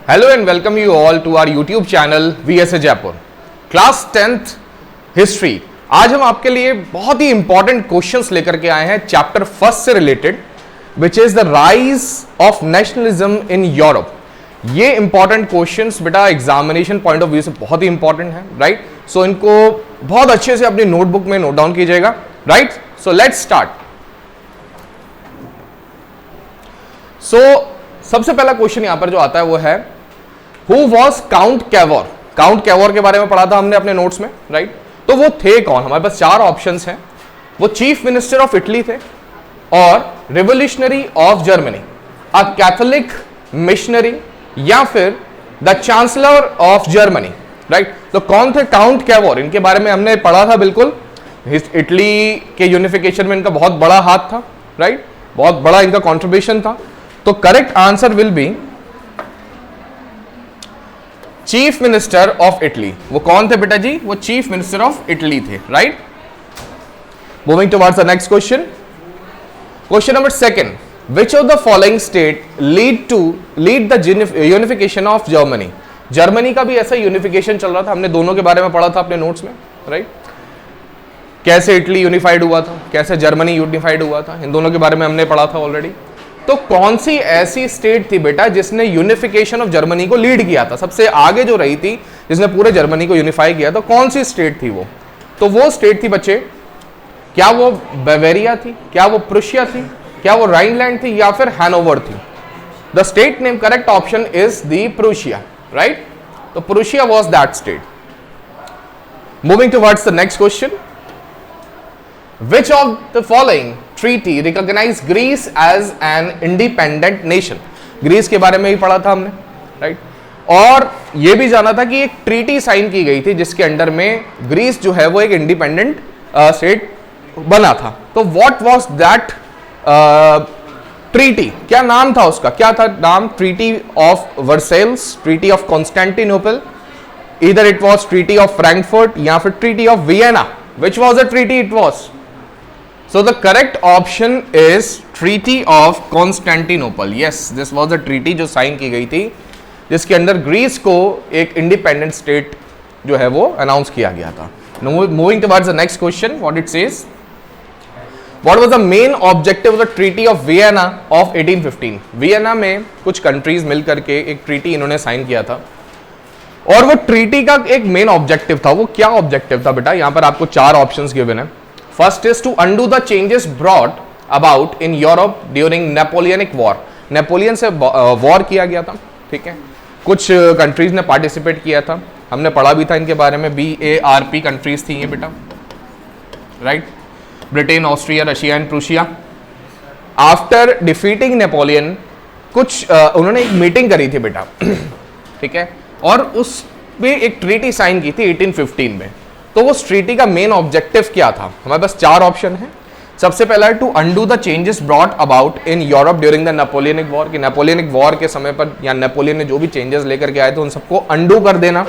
Hello and welcome you all to our YouTube channel VSA Jaipur. Class 10th history. आज हम आपके लिए बहुत ही इंपॉर्टेंट क्वेश्चंस लेकर के आए हैं चैप्टर फर्स्ट से related, which is the rise of nationalism in Europe. ये इंपॉर्टेंट क्वेश्चंस बेटा एग्जामिनेशन पॉइंट ऑफ व्यू से बहुत ही इंपॉर्टेंट है, राइट? सो इनको बहुत अच्छे से अपनी नोटबुक में नोट डाउन कीजिएगा, right? So let's start. So सबसे पहला क्वेश्चन यहां पर जो आता है वो है who was count Cavour. Count Cavour के बारे में पढ़ा था हमने अपने नोट्स में, राइट? तो वो थे कौन? हमारे पास चार ऑप्शंस हैं। वो चीफ मिनिस्टर ऑफ इटली थे, और revolutionary of Germany, a Catholic missionary, या फिर the chancellor of Germany, right? तो कौन थे काउंट कैवोर? इनके बारे में हमने पढ़ा था बिल्कुल। इटली के यूनिफिकेशन में इनका बहुत बड़ा हाथ था, राइट? बहुत बड़ा इनका कॉन्ट्रीब्यूशन था। तो correct answer will be chief minister of Italy. वो कौन थे बेटा जी? वो चीफ मिनिस्टर ऑफ इटली थे, right? Moving towards the next question. Question number second, which of the following state lead the unification of Germany. Germany का भी ऐसा unification चल रहा था, हमने दोनों के बारे में पढ़ा था अपने नोट्स में, राइट? कैसे इटली यूनिफाइड हुआ था, कैसे जर्मनी यूनिफाइड हुआ था, इन दोनों के बारे में हमने पढ़ा था ऑलरेडी। तो कौन सी ऐसी स्टेट थी बेटा जिसने यूनिफिकेशन ऑफ जर्मनी को लीड किया था, सबसे आगे जो रही थी, जिसने पूरे जर्मनी को यूनिफाई किया? तो कौन सी स्टेट थी वो? तो वो स्टेट थी बच्चे, क्या वो बावेरिया थी, क्या वो प्रुशिया थी, क्या वो राइनलैंड थी, या फिर हैनोवर थी? The state name correct option is the Prussia, right? तो Prussia was that state. Moving towards the next question, which of the following treaty recognized Greece as an independent nation? Greece के बारे में ही पढ़ा था हमने, right? और ये भी जाना था कि एक ट्रीटी साइन की गई थी जिसके अंडर में ग्रीस जो है वो एक इंडिपेंडेंट स्टेट बना था। तो व्हाट वाज दैट ट्रीटी? क्या नाम था उसका? क्या था नाम? Treaty of Versailles, treaty of Constantinople, इधर it was treaty of Frankfurt, या फिर treaty of Vienna. Which was the treaty it was? So the correct option is Treaty of Constantinople. Yes, this was a treaty जो sign की गई थी जिसके अंदर Greece को एक इंडिपेंडेंट स्टेट जो है वो अनाउंस किया गया था। Moving towards the next question, what it says, what was the main objective of the Treaty of Vienna of 1815? Vienna में कुछ कंट्रीज मिल करके एक ट्रीटी इन्होंने साइन किया था, और वो ट्रीटी का एक मेन ऑब्जेक्टिव था। वो क्या ऑब्जेक्टिव था बेटा? यहाँ पर आपको चार ऑप्शंस गिवन है। First is to undo the changes brought about in Europe during Napoleonic war. Napoleon से वॉर किया गया था, ठीक है? कुछ कंट्रीज ने पार्टिसिपेट किया था, हमने पढ़ा भी था इनके बारे में। BARP कंट्रीज थी ये बेटा, right? Britain, Austria, Russia and Prussia. After defeating Napoleon कुछ उन्होंने एक मीटिंग करी थी बेटा, ठीक है? और उस पे एक ट्रीटी साइन की थी 1815 में। तो वो ट्रीटी का मेन ऑब्जेक्टिव क्या था? हमारे पास चार ऑप्शन है। सबसे पहला है to undo the changes brought about in Europe during the Napoleonic war, कि नेपोलियनिक वॉर के समय पर या नेपोलियन ने जो भी चेंजेस लेकर के आए थे उन सबको अंडू कर देना।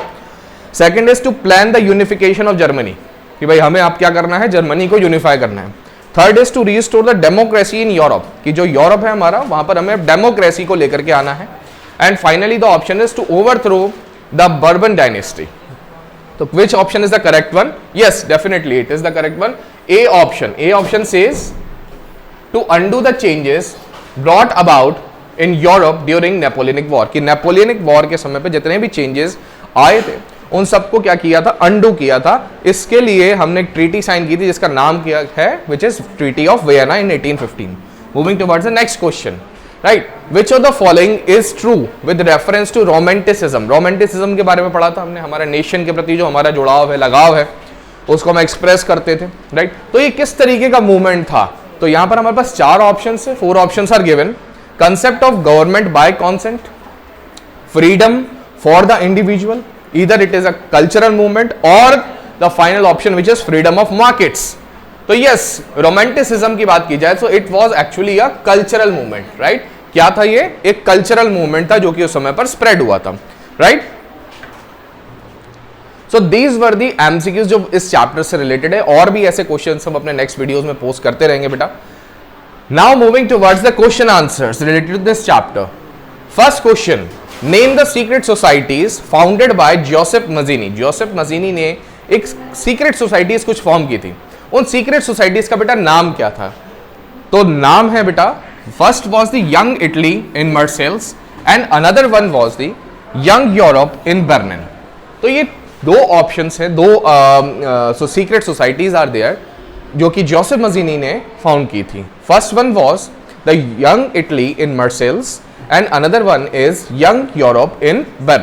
Second is to plan the unification of Germany, कि भाई हमें आप क्या करना है, जर्मनी को यूनिफाई करना है। Third is to restore the democracy in Europe, कि जो यूरोप है हमारा वहां पर हमें डेमोक्रेसी को लेकर के आना है। And finally the option is to overthrow the Bourbon dynasty. So which option is the correct one? Yes, definitely it is the correct one. A option. A option says to undo the changes brought about in Europe during Napoleonic War. कि Napoleonic War के समय पे जितने भी changes आए थे उन सबको क्या किया था? Undo किया था। इसके लिए हमने एक ट्रीटी साइन की थी जिसका नाम क्या है? Which is Treaty of Vienna in 1815. Moving towards the next question. Right? Which of the following is true with reference to romanticism? Romanticism के बारे में पढ़ा था हमने। हमारे नेशन के प्रति जो हमारा जुड़ाव है, लगाव है, उसको हम एक्सप्रेस करते थे, राइट? तो ये किस तरीके का मूवमेंट था? तो यहाँ पर हमारे पास चार ऑप्शंस है, 4 options are given. Concept of government by consent, freedom for the individual, either it is a cultural movement, और the final option which is freedom of markets. तो यस, रोमांटिसिज्म की बात की जाए तो it was actually a cultural movement, right? क्या था ये? एक कल्चरल मूवमेंट था जो कि उस समय पर स्प्रेड हुआ था, right? So these were the MCQs जो इस चैप्टर से रिलेटेड है, और भी ऐसे क्वेश्चंस हम अपने नेक्स्ट वीडियोस में पोस्ट करते रहेंगे बेटा। Now moving towards the question answers related to this chapter. First question, name the secret societies founded by Joseph Mazzini. Joseph Mazzini ने एक सीक्रेट सोसाइटीज कुछ फॉर्म की थी, उन सीक्रेट सोसाइटीज का बेटा नाम क्या था? तो नाम है बेटा, first was the young Italy in Marseilles and another one was the young Europe in Berlin. तो ये दो ऑप्शंस हैं, दो सीक्रेट सोसाइटीज आर देयर जो कि जोसेफ मजीनी ने फाउंड की थी। First one was the young Italy in Marseilles and another one is young Europe in Bern.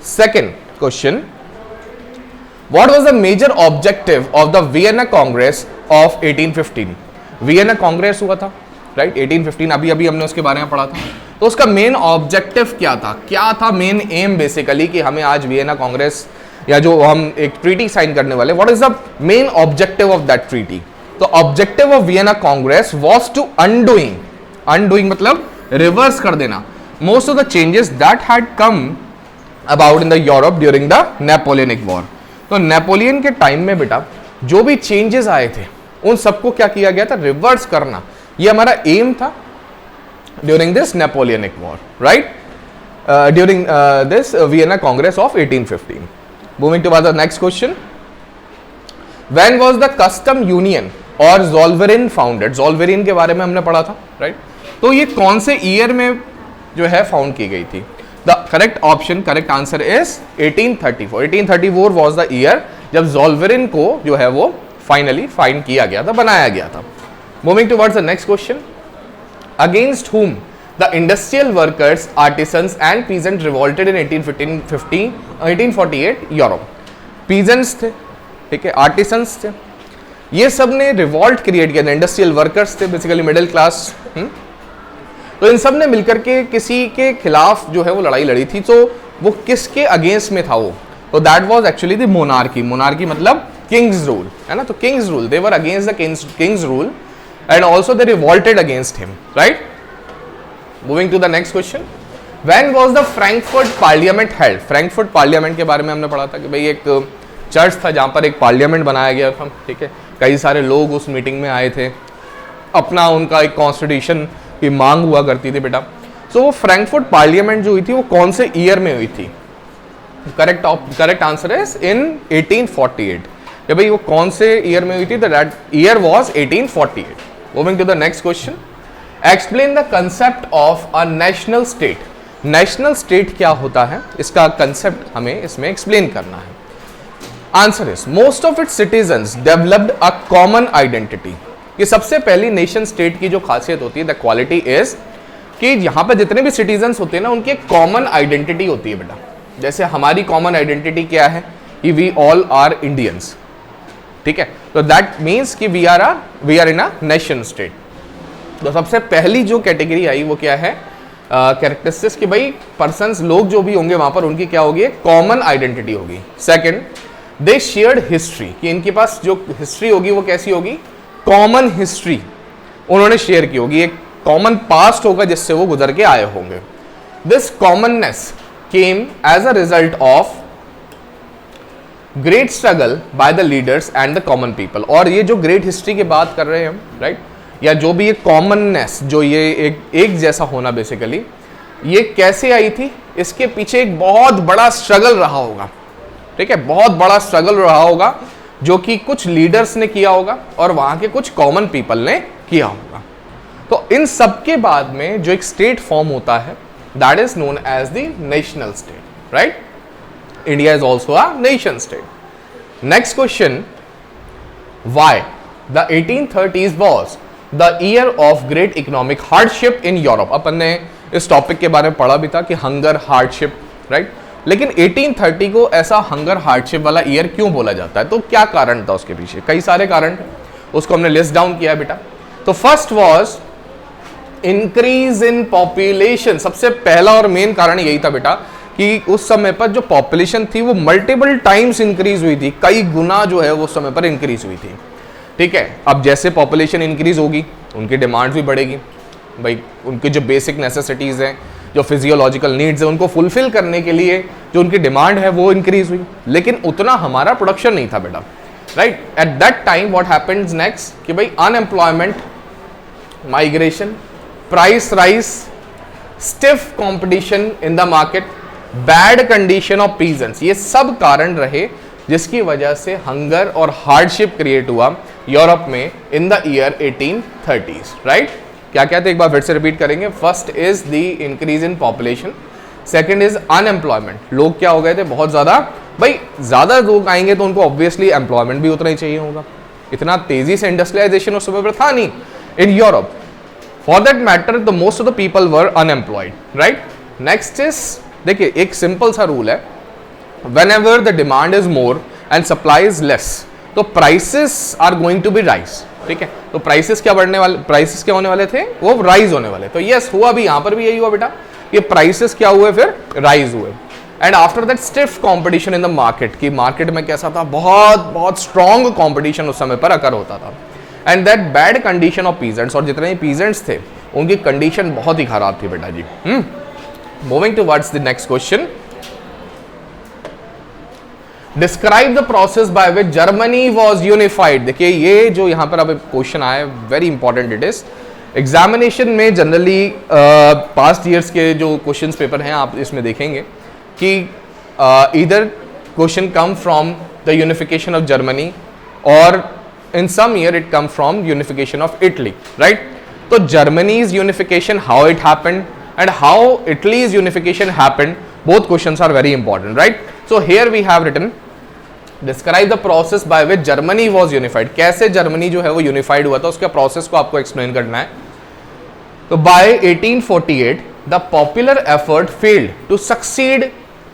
Second question, what was the major objective of the Vienna Congress of 1815? Vienna Congress हुआ था, right? 1815 अभी हमने उसके बारे में पढ़ा था। तो उसका मेन ऑब्जेक्टिव क्या था मेन एम बेसिकली कि हमें आज वियना कांग्रेस या जो हम एक ट्रीटी साइन करने वाले, what is the main objective of that treaty? तो objective of Vienna Congress was to undoing मतलब रिवर्स कर देना most of the changes that had come about in the Europe during the Napoleonic war. तो Napoleon के time में बेटा जो भी चेंजेस आए थे उन सबको क्या किया गया था? रिवर्स करना। ये हमारा एम था during this Napoleonic war, right? During this Vienna congress of 1815। Moving to the next question, when was the custom union और ज़ोल्वेरिन फाउंडेड? ज़ोल्वेरिन के बारे में हमने पढ़ा था, राइट? तो ये कौन से ईयर में जो है फाउंड की गई थी? The correct answer is 1834। 1834 was the year जब ज़ोल्वेरिन को जो है वो फाइनली फाइंड किया गया था, बनाया गया था। Moving towards the next question, against whom the industrial workers, artisans and peasant revolted in 1848 Europe. Peasants थे, ठीक है, आर्टिसंस थे, ये सब ने रिवॉल्ट क्रिएट किया था। इंडस्ट्रियल वर्कर्स थे, बेसिकली मिडिल क्लास। तो इन सब ने मिलकर के किसी के खिलाफ जो है वो लड़ाई लड़ी थी। तो वो किसके अगेंस्ट में था वो? तो that was actually the monarchy. Monarchy मतलब किंग्स रूल, है ना? तो kings rule, they were against the kings rule and also they revolted against him, right? Moving to the next question, when was the Frankfurt parliament held? Frankfurt parliament के बारे में हमने पढ़ा था कि भाई एक चर्च था जहां पर एक पार्लियामेंट बनाया गया था, ठीक है? कई सारे लोग उस मीटिंग में आए थे, अपना उनका एक कॉन्स्टिट्यूशन की मांग हुआ करती थी बेटा। सो वो फ्रैंकफर्ट पार्लियामेंट जो हुई थी वो कौन से ईयर में हुई थी? Correct answer is in 1848। ये भाई वो कौन से ईयर में हुई थी? That year was 1848। Moving to the next question, explain the concept of a national state. National state क्या होता है, इसका कंसेप्ट हमें इसमें एक्सप्लेन करना है। Answer is most of its citizens developed a common identity. ये सबसे पहली नेशन स्टेट की जो खासियत होती है, द क्वालिटी इज कि यहाँ पे जितने भी सिटीजन्स होते हैं ना उनकी एक कॉमन आइडेंटिटी होती है बेटा। जैसे हमारी कॉमन आइडेंटिटी क्या है कि वी ऑल आर इंडियंस, ठीक है? तो दैट मीन्स कि we are in a nation state. तो सबसे पहली जो कैटेगरी आई वो क्या है? कैरेक्टरिस्टिक्स कि भाई पर्सन्स, लोग जो भी होंगे वहां पर उनकी क्या होगी? कॉमन आइडेंटिटी होगी। सेकंड, दे शेयर्ड हिस्ट्री, कि इनके पास जो हिस्ट्री होगी वो कैसी होगी? कॉमन हिस्ट्री उन्होंने शेयर की होगी, एक कॉमन पास्ट होगा जिससे वो गुजर के आए होंगे। This commonness came as a result of great struggle by the leaders and the common people. और ये जो ग्रेट हिस्ट्री की बात कर रहे हैं हम, राइट, या जो भी ये कॉमननेस, जो ये एक जैसा होना बेसिकली, ये कैसे आई थी? इसके पीछे एक बहुत बड़ा स्ट्रगल रहा होगा, ठीक है? बहुत बड़ा स्ट्रगल रहा होगा जो कि कुछ लीडर्स ने किया होगा और वहां के कुछ कॉमन पीपल ने किया होगा। तो इन सब के बाद में जो एक स्टेट फॉर्म होता है that is known as the national state, right? India is also a nation state. Next question, why the 1830s was the year of great economic hardship in Europe? अपन ने इस टॉपिक के बारे में पढ़ा भी था कि हंगर, हार्डशिप, राइट? लेकिन 1830 को ऐसा हंगर, हार्डशिप वाला ईयर क्यों बोला जाता है? तो क्या कारण था उसके पीछे? कई सारे कारण थे, उसको हमने लिस्ट डाउन किया है बेटा। तो first was increase in population. सबसे पहला और मेन कारण यही था बेटा कि उस समय पर जो पॉपुलेशन थी वो मल्टीपल टाइम्स इंक्रीज हुई थी, कई गुना जो है वो उस समय पर इंक्रीज हुई थी, ठीक है? अब जैसे पॉपुलेशन इंक्रीज होगी उनकी डिमांड भी बढ़ेगी, भाई उनकी जो बेसिक नेसेसिटीज हैं, जो फिजियोलॉजिकल नीड्स है, उनको फुलफिल करने के लिए जो उनकी डिमांड है वो इंक्रीज हुई, लेकिन उतना हमारा प्रोडक्शन नहीं था बेटा, right? At that time what happens next कि भाई unemployment, migration, price rise, stiff competition in the market, bad condition of peasants, ये सब कारण रहे जिसकी वजह से हंगर और हार्डशिप क्रिएट हुआ यूरोप में in the year 1830s, right. क्या क्या थे एक बार फिर से रिपीट करेंगे। First is the increase in population, second is unemployment, लोग क्या हो गए थे बहुत ज्यादा, भाई ज्यादा लोग आएंगे तो उनको ऑब्वियसली एम्प्लॉयमेंट भी उतना ही चाहिए होगा, इतना तेजी से इंडस्ट्रियलाइजेशन उस समय पर था नहीं in Europe. For that matter the most of the people were unemployed, right. Next is, देखिए एक सिंपल सा रूल है, whenever the demand is more and supply is less तो prices are going to be rise, ठीक है। तो prices क्या बढ़ने वाले, प्राइसेस क्या होने वाले थे, वो राइज होने वाले। तो यस हुआ भी, यहां पर भी यही हुआ बेटा, ये प्राइसेस क्या हुए फिर राइज हुए। And after that stiff competition in the market, की मार्केट में कैसा था, बहुत बहुत स्ट्रॉन्ग कंपटीशन उस समय पर अकर होता था। And that bad condition of peasants, और जितने पीजेंट्स थे उनकी कंडीशन बहुत ही खराब थी बेटा जी। Moving towards the next question, describe the process by which Germany was unified. देखिए ये जो यहां पर अब क्वेश्चन आया, very important it is. Examination में जनरली पास्ट ईयर्स के जो क्वेश्चंस पेपर हैं आप इसमें देखेंगे कि इधर question come from the unification of Germany और in some year it come from unification of Italy, right. तो Germany's unification, how it happened and how Italy's unification happened, both questions are very important, right? So here we have written, describe the process by which Germany was unified. कैसे Germany जो है वो unified हुआ था, उसके process को आपको explain करना है। तो by 1848 the popular effort failed to succeed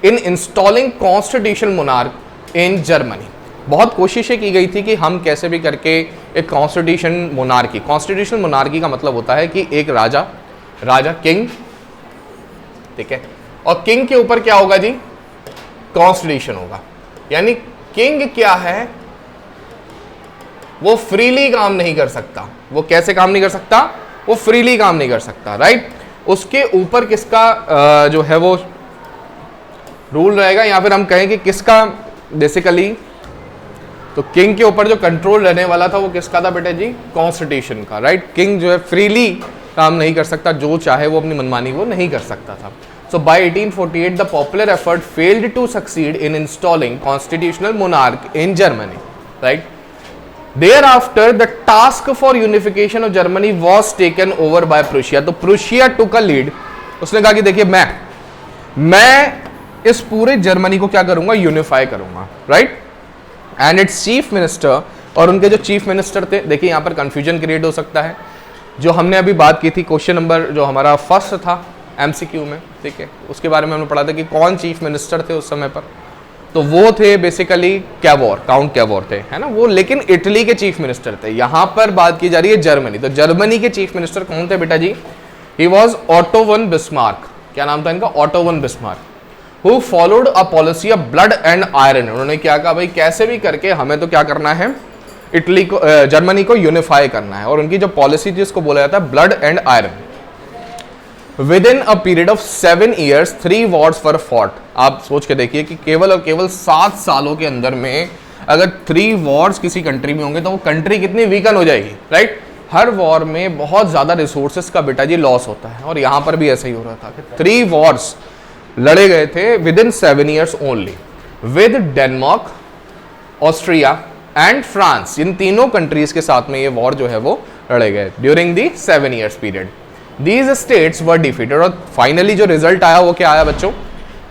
in installing constitutional monarch in Germany. बहुत कोशिशें की गई थी कि हम कैसे भी करके एक कॉन्स्टिट्यूशन मोनार्की, कॉन्स्टिट्यूशनल मोनार्की का मतलब होता है कि एक राजा किंग, ठीक है, और किंग के ऊपर क्या होगा जी, कॉन्स्टिट्यूशन होगा। यानी किंग क्या है, वो फ्रीली काम नहीं कर सकता। वो कैसे काम नहीं कर सकता, वो फ्रीली काम नहीं कर सकता, राइट। उसके ऊपर किसका जो है वो रूल रहेगा, या फिर हम कहें कि किसका बेसिकली, तो किंग के ऊपर जो कंट्रोल रहने वाला था वो किसका था बेटे जी, कॉन्स्टिट्यूशन का, राइट। किंग जो है फ्रीली काम नहीं कर सकता, जो चाहे वो अपनी मनमानी वो नहीं कर सकता था। So by 1848 the popular effort failed to succeed in installing constitutional monarch in Germany, right? Thereafter the task for unification of Germany was taken over by Prussia. तो Prussia took a lead. उसने कहा कि देखिए मैं इस पूरे Germany को क्या करूंगा, यूनिफाई करूंगा, right. And it's chief minister, और उनके जो चीफ मिनिस्टर थे, देखिए यहाँ पर कंफ्यूजन क्रिएट हो सकता है। जो हमने अभी बात की थी, क्वेश्चन नंबर जो हमारा फर्स्ट था एमसीक्यू में, ठीक है, उसके बारे में हमने पढ़ा था कि कौन चीफ मिनिस्टर थे उस समय पर, तो वो थे बेसिकली कैवोर, काउंट कैवोर थे, है ना वो, लेकिन इटली के चीफ मिनिस्टर थे। यहां पर बात की जा रही है जर्मनी, तो जर्मनी के चीफ मिनिस्टर कौन थे बेटा जी, he was Otto von Bismarck. क्या नाम था इनका, Otto von Bismarck, who followed a policy of blood and iron. उन्होंने क्या कहा, भाई कैसे भी करके हमें तो क्या करना है, इटली को, जर्मनी को यूनिफाई करना है। और उनकी जो पॉलिसी थी उसको बोला जाता है blood and iron. Within a period of 7 years 3 wars were fought. आप सोच के देखिए कि केवल और केवल 7 सालों के अंदर में अगर 3 वॉर्स किसी कंट्री में होंगे तो वो कंट्री कितनी वीकन हो जाएगी, राइट। हर वॉर में बहुत ज्यादा रिसोर्सेस का बेटा जी लॉस होता है, और यहां पर भी ऐसा ही हो रहा था कि 3 वॉर्स लड़े गए थे within 7 years only, with Denmark, Austria and France. इन तीनों कंट्रीज के साथ में ये वॉर जो है वो लड़े गए during the 7 years period. These states were defeated, और फाइनली जो रिजल्ट आया वो क्या आया बच्चों,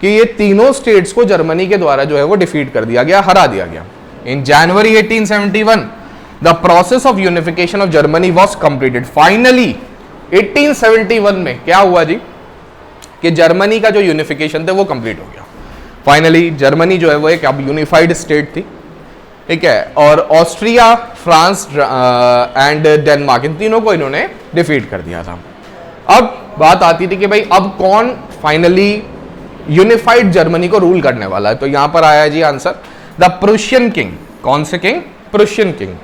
कि ये तीनों स्टेट्स को जर्मनी के द्वारा जो है वो डिफीट कर दिया गया, हरा दिया गया। इन जनवरी 1871 the process of unification of Germany was completed. Finally 1871 में क्या हुआ जी, कि जर्मनी का जो यूनिफिकेशन था वो कंप्लीट हो गया। फाइनली जर्मनी जो है वो एक अब यूनिफाइड स्टेट थी, ठीक है, और ऑस्ट्रिया, फ्रांस एंड डेनमार्क, इन तीनों को इन्होंने डिफीट कर दिया था। अब बात आती थी कि भाई अब कौन फाइनली यूनिफाइड जर्मनी को रूल करने वाला है, तो यहां पर आया जी आंसर, द प्रुशियन किंग। कौन से किंग, प्रुशियन किंग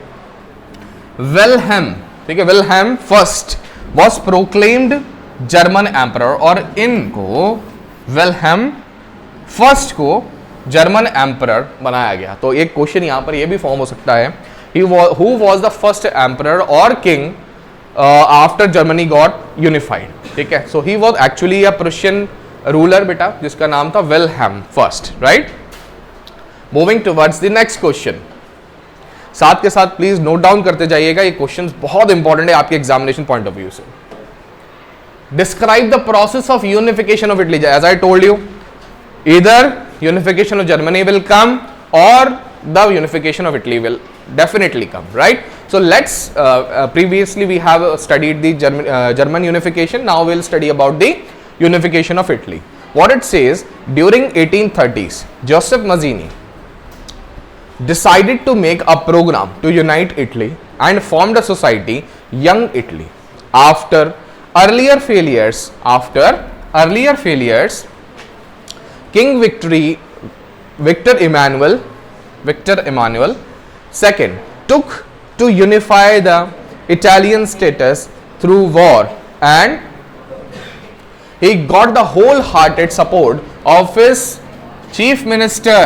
विल्हेम, ठीक है, Wilhelm first was proclaimed German emperor, और इनको विल्हेम फर्स्ट को जर्मन एम्परर बनाया गया। तो एक क्वेश्चन यहां पर यह भी फॉर्म हो सकता है, who was the first emperor और king after Germany got unified, ठीक है. So he was actually a Prussian ruler बेटा, जिसका नाम था Wilhelm first, right. Moving towards the next question. साथ के साथ प्लीज नोट डाउन करते जाइएगा, ये क्वेश्चंस बहुत इंपॉर्टेंट है आपके एग्जामिनेशन पॉइंट ऑफ व्यू से. Describe the process of unification of Italy. As I told you, either unification of Germany will come और the unification of Italy will definitely come, right? So let's previously we have studied the German unification. Now we'll study about the unification of Italy. What it says, during 1830s, Joseph Mazzini decided to make a program to unite Italy and formed a society, Young Italy. After earlier failures, King Victor Emmanuel Second took to unify the Italian states through war, and he got the wholehearted support of his chief minister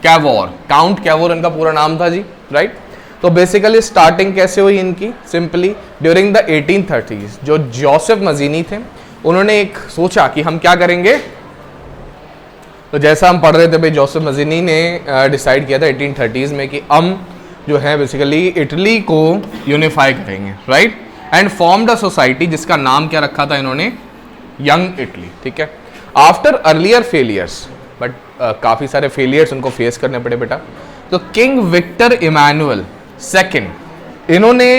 Cavour. Count Cavour इनका पूरा नाम था जी, right. तो basically starting कैसे हुई इनकी? Simply during the 1830s जो Joseph मजीनी थे, उन्होंने एक सोचा कि हम क्या करेंगे. तो जैसा हम पढ़ रहे थे भाई, जोसेफ मजीनी ने डिसाइड किया था 1830s में कि हम जो है बेसिकली इटली को यूनिफाई करेंगे, right. And formed a society जिसका नाम क्या रखा था इन्होंने? यंग इटली, ठीक है. आफ्टर अर्लियर फेलियर्स, बट काफ़ी सारे फेलियर्स उनको फेस करने पड़े बेटा. तो किंग विक्टर इमैनुअल सेकंड, इन्होंने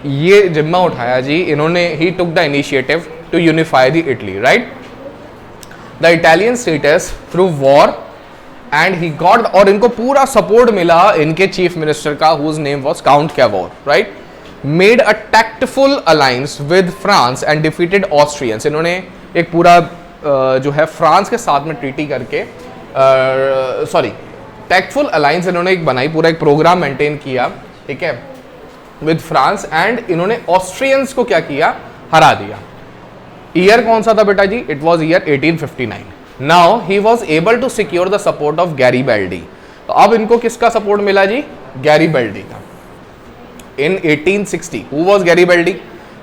ये जिम्मा उठाया जी, इन्होंने ही took the initiative to unify the Italy, right. The Italian states through war and he got, और इनको पूरा सपोर्ट मिला इनके चीफ मिनिस्टर का, whose name was Count Cavour, right. Made a tactful alliance with France and defeated Austrians. इन्होंने एक पूरा जो है फ्रांस के साथ में ट्रीटी करके, टैक्टफुल अलायंस इन्होंने एक बनाई, पूरा एक प्रोग्राम मेंटेन किया, ठीक है, विद फ्रांस. एंड इन्होंने ऑस्ट्रियंस को क्या किया? हरा दिया. ईयर कौन सा था बेटा जी? It was year 1859. Now he was able to secure the support of Garibaldi. तो अब इनको किसका सपोर्ट मिला जी? गैरीबल्डी का. In 1860, who was Garibaldi?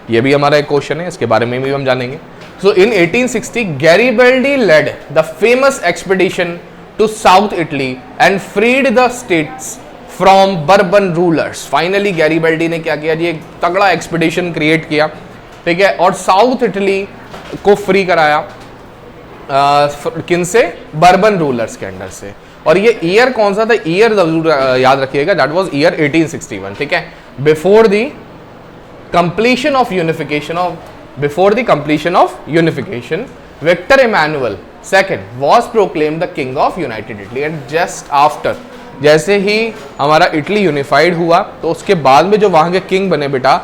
ये भी हमारा एक क्वेश्चन है, इसके बारे में भी हम जानेंगे. So in 1860, Garibaldi led the famous expedition to South Italy and freed the states from Bourbon rulers. Finally गैरीबल्डी ने क्या किया जी? एक तगड़ा एक्सपीडिशन क्रिएट किया, ठीक है, और साउथ इटली को फ्री कराया. किन से? बर्बन रूलर्स के अंडर से. और ये ईयर कौन सा था? ईयर जरूर याद रखिएगा, दैट वाज ईयर 1861, ठीक है. Before the completion of unification, Victor Emmanuel second was proclaimed the king of united Italy. And just after, जैसे ही हमारा इटली यूनिफाइड हुआ, तो उसके बाद में जो वहां के किंग बने बेटा,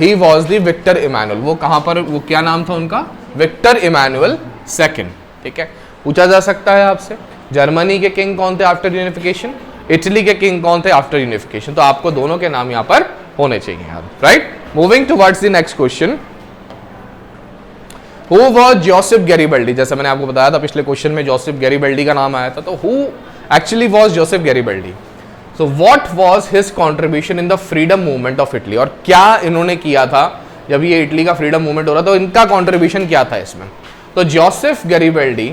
he was the Victor Emmanuel. वो कहां पर, वो क्या नाम था उनका? विक्टर इमैनुअल सेकंड, ठीक है. पूछा जा सकता है आपसे, जर्मनी के किंग कौन थे आफ्टर यूनिफिकेशन, इटली के किंग कौन थे आफ्टर यूनिफिकेशन? तो आपको दोनों के नाम यहां पर होने चाहिए यार, right. Moving towards the next question, who was Joseph Garibaldi? जैसे मैंने आपको बताया था पिछले क्वेश्चन में जोसेफ गैरीबल्डी का नाम आया था, तो who actually was Joseph Garibaldi? So what was his contribution in the freedom movement of Italy? और क्या इन्होंने किया था जब ये इटली का फ्रीडम मूवमेंट हो रहा था, तो इनका कंट्रीब्यूशन क्या था इसमें? तो जोसेफ गैरीबल्डी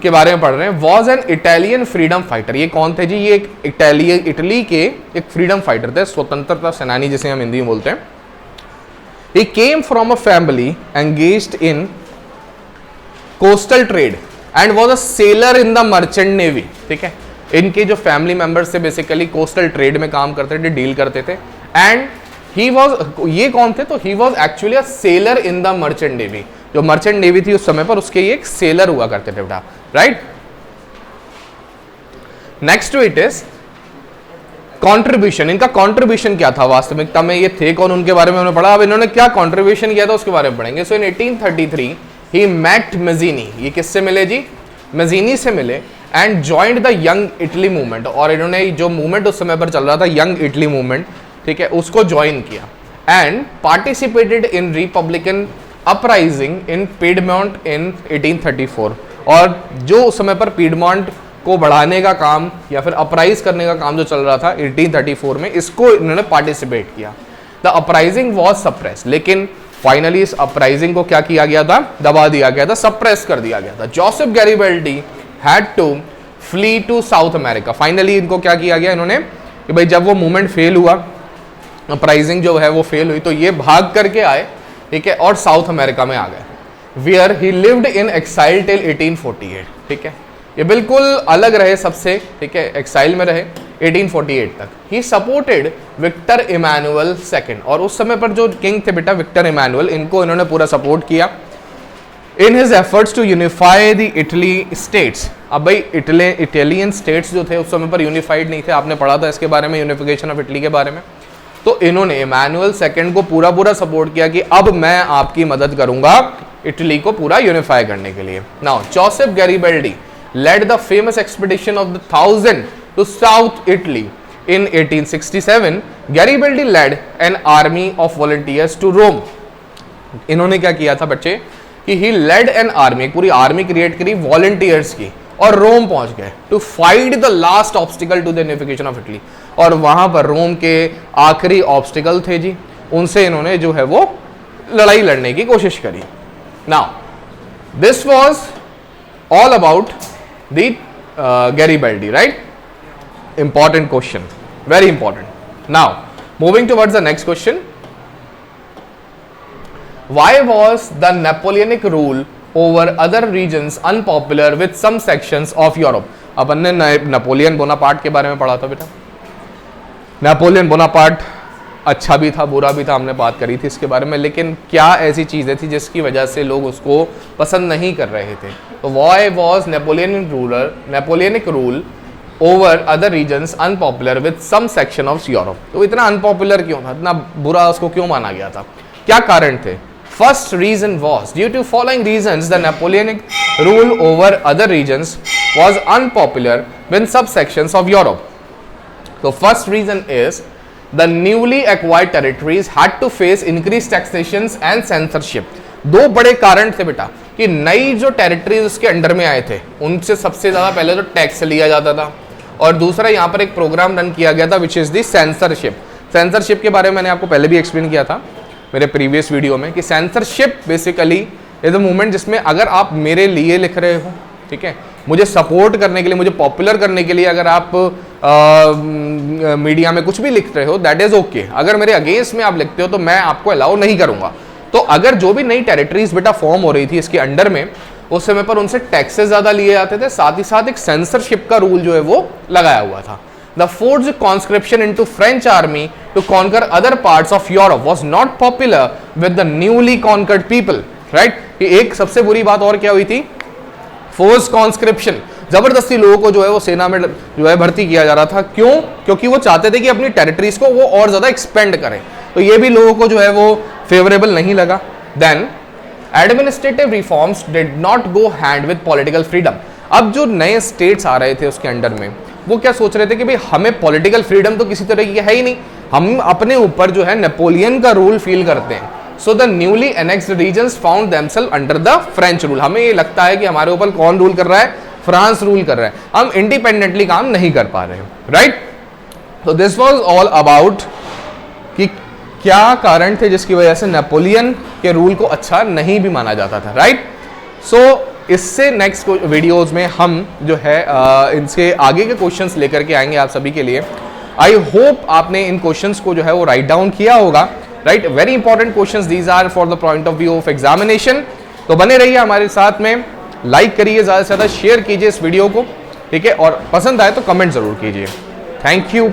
के बारे में पढ़ रहे हैं. Was an Italian freedom fighter. ये कौन थे जी? ये एक इटली के एक फ्रीडम फाइटर थे, स्वतंत्रता सेनानी जिसे हम हिंदी में बोलते हैं. He came from a family engaged in coastal trade and was a sailor in the merchant navy, ठीक है. इनके जो फैमिली मेंबर्स थे बेसिकली कोस्टल ट्रेड में काम करते थे, डील करते थे. एंड ही वॉज, ये कौन थे? तो ही was actually a sailor in the merchant navy. जो मर्चेंट नेवी थी उस समय पर, उसके ये एक सेलर हुआ करते थे बेटा, right. Next to it is contribution. इनका कंट्रीब्यूशन क्या था वास्तविकता में? ये थे कौन, उनके बारे में हमने पढ़ा. अब इन्होंने क्या कंट्रीब्यूशन किया था उसके बारे में पढ़ेंगे. सो इन 1833 ही मेट मजीनी. ये किससे मिले जी? मजीनी से मिले. And joined the young Italy movement. और इन्होंने जो मूवमेंट उस समय पर चल रहा था, यंग इटली मूवमेंट, ठीक है, उसको ज्वाइन किया. And participated in republican uprising in Piedmont in 1834. और जो उस समय पर पीडमोंट को बढ़ाने का काम या फिर अपराइज करने का काम जो चल रहा था 1834 में, इसको इन्होंने पार्टिसिपेट किया. द अपराइजिंग वॉज सप्रेस, लेकिन फाइनली इस अपराइजिंग को क्या किया गया था, दबा दिया गया था, सप्रेस कर दिया गया था। Joseph Garibaldi had to flee to South America. Finally इनको क्या किया गया, इन्होंने कि भाई जब वो मूवमेंट फेल हुआ, अपराइजिंग जो है वो फेल हुई, तो ये भाग करके आए, ठीक है, और साउथ अमेरिका में आ गए, where he lived in exile till 1848, ठीक है, ये बिल्कुल अलग रहे सबसे, ठीक है, एक्साइल में रहे 1848 तक। He supported Victor Emmanuel second, और उस समय पर जो किंग थे बेटा विक्टर इमैनुअल, इनको इन्होंने पूरा सपोर्ट किया in his efforts to unify the Italy states. अब भाई इटालियन स्टेट्स जो थे उस समय पर यूनिफाइड नहीं थे, आपने पढ़ा था इसके बारे में, यूनिफिकेशन ऑफ इटली के बारे में। तो इन्होंने इमैनुअल सेकंड को पूरा सपोर्ट किया कि अब मैं आपकी मदद करूंगा इटली को पूरा यूनिफाई करने के लिए। Now Joseph Garibaldi led the famous expedition of the 1000 to South Italy in 1867. Garibaldi led an army of volunteers to Rome. इन्होंने क्या किया था बच्चे कि he led an army, पूरी आर्मी क्रिएट करी वॉलंटियर्स की, और रोम पहुंच गए to fight the last obstacle to the unification of Italy. और वहां पर रोम के आखिरी ऑब्स्टिकल थे जी, उनसे इन्होंने जो है वो लड़ाई लड़ने की कोशिश करी। Now this was all about the Garibaldi, right? Important question, very important. Now moving towards the next question, why was the Napoleonic rule over other regions unpopular with some sections of Europe? अपन ने Napoleon Bonaparte के बारे में पढ़ा था बेटा। Napoleon Bonaparte अच्छा भी था बुरा भी था, हमने बात करी थी इसके बारे में, लेकिन क्या ऐसी चीजें थी जिसकी वजह से लोग उसको पसंद नहीं कर रहे थे। तो why was Napoleonic rule over other regions unpopular with some section of Europe. तो इतना अनपॉपुलर क्यों था, इतना बुरा उसको क्यों माना गया था, क्या कारण थे? First reason was due to following reasons the Napoleonic rule over other regions was unpopular with some sections of Europe. तो first reason is the newly acquired territories had to face increased taxations and censorship. दो बड़े कारण थे बेटा कि नई जो territories उसके अंडर में आए थे उनसे सबसे ज्यादा पहले तो टैक्स लिया जाता था, और दूसरा यहाँ पर एक प्रोग्राम रन किया गया था which is the censorship. Censorship के बारे में मैंने आपको पहले भी एक्सप्लेन किया था मेरे प्रीवियस वीडियो में कि censorship basically is a movement जिसमें अगर आप मेरे लिए लिख रहे हो, ठीक है, मुझे सपोर्ट करने के लिए, मुझे पॉपुलर करने के लिए अगर आप मीडिया में कुछ भी लिख रहे हो दैट इज ओके। अगर मेरे अगेंस्ट में आप लिखते हो तो मैं आपको अलाउ नहीं करूंगा। तो अगर जो भी नई टेरिटरीज बेटा फॉर्म हो रही थी इसके अंडर में, उस समय पर उनसे टैक्सेस ज्यादा लिए जाते थे, साथ ही साथ एक सेंसरशिप का रूल जो है वो लगाया हुआ था। The forced conscription into French army to conquer other parts of Europe was not popular with the newly conquered people, right. एक सबसे बुरी बात और क्या हुई थी, फोर्स कॉन्स्क्रिप्शन, जबरदस्ती लोगों को जो है वो सेना में जो है भर्ती किया जा रहा था। क्यों? क्योंकि वो चाहते थे कि अपनी टेरिटरीज को वो और ज्यादा एक्सपेंड करें, तो ये भी लोगों को जो है वो फेवरेबल नहीं लगा। Then administrative reforms did not go hand with political freedom. अब जो नए स्टेट्स आ रहे थे उसके अंडर में, वो क्या सोच रहे थे कि भाई हमें पॉलिटिकल फ्रीडम तो किसी तरह की है ही नहीं, हम अपने ऊपर जो है नेपोलियन का रूल फील करते हैं। So the newly annexed regions found themselves under the French rule. हमें ये लगता है कि हमारे ऊपर कौन रूल कर रहा है, फ्रांस रूल कर रहा है, हम इंडिपेंडेंटली काम नहीं कर पा रहे हैं, राइट। तो दिस वाज ऑल अबाउट कि क्या कारण थे जिसकी वजह से नेपोलियन के रूल को अच्छा नहीं भी माना जाता था, राइट। सो इससे नेक्स्ट वीडियोज में हम जो है इनसे आगे के क्वेश्चंस लेकर के आएंगे आप सभी के लिए। आई होप आपने इन क्वेश्चंस को जो है वो राइट डाउन किया होगा, right. Very important questions these are for the point of view of examination. तो बने रहिए हमारे साथ में, लाइक करिए, ज्यादा से ज्यादा शेयर कीजिए इस वीडियो को, ठीक है, और पसंद आए तो कमेंट जरूर कीजिए। Thank you.